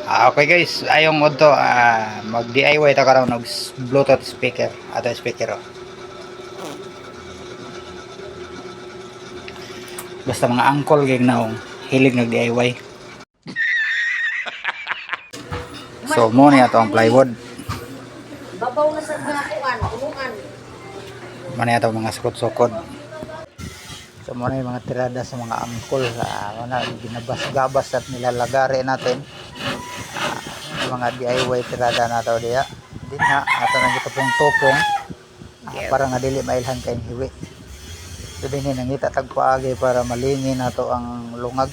Okay guys, ayong mo to mag DIY ta karon og Bluetooth speaker ato speaker oh. Basta mga angkol gig naong hilig nag DIY. So mo ni ato ang plywood. Babaw na sa mga kuan, ulungan. Mo ni ato mga sukod-sukod. So mo ni mga tirada sa mga angkol na ginabas-gabas at nilalagari natin. Mga DIY tirada nato diya. Din na ato nang gitupong-tupong para nga dili mailhan kay hiwi. So din ni nangita tagpaagi para malingin nato ang lungag.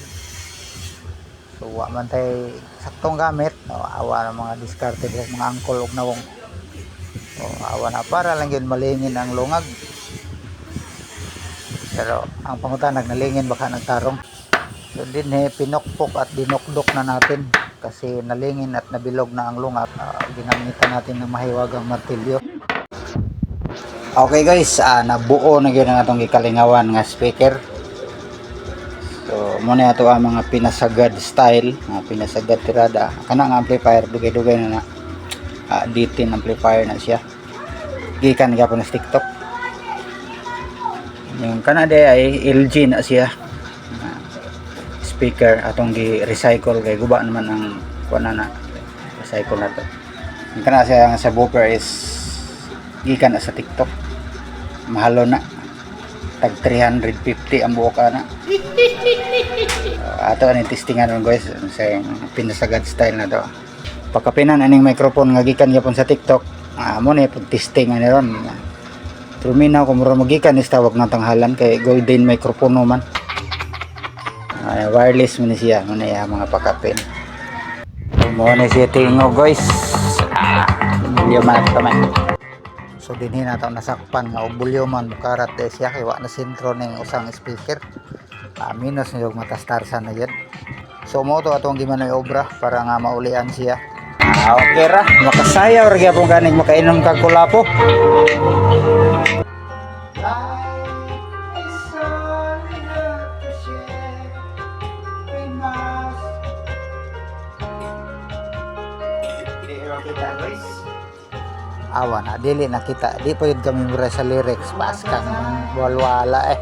So wa man tay saktong gamit, awa ng mga discarded mga angkol ug nawong. So awa na para lang yun malingin ang lungag. Pero ang pangutanag nalingin baka nagtarong. So din pinokpok at dinokdok na natin kasi nalingin at nabilog na ang lungag. Ginamitan natin ng mahiwagang martilyo. Okay guys, nabuo na gyud ang atong gikalingawan nga speaker. So mo na ato ang mga pinasagad style, mga pinasagad tirada. Kanang amplifier dugay-dugay na D10 amplifier na siya. Gikan gyapon sa TikTok. Yung kanade ay LG na siya. Speaker atong gi-recycle kay guba naman ang kuan na recycle na to. Yung kana siya ang subwoofer is gikan na sa TikTok. Mahalo na tag 350 ang buo ka na. Ato ani testingan ron guys sa pinasagad style na to. Pagkapinan aning microphone nga gikan gyapon sa TikTok, mo ni pag testing ani ron. Truminaw kung mura magikan is tawag ng tanghalan kay golden microphone man. Wireless man siya, mo na mga pakapin. Mo na siya tingo guys. Video man taman. So dinhi na taon nasakpan nga obulyo man mukarat siya kay wa na sentro ning usang speaker. Minus na yung matastarsan na yan. So mo to atong gimanoy obra para nga maulian siya. Okay ra, makasayaw ra gyapon ganing makainom kag kulapo. Awa na, dili na kita. Di po yun kami mura sa lyrics. Pas kang walwala eh.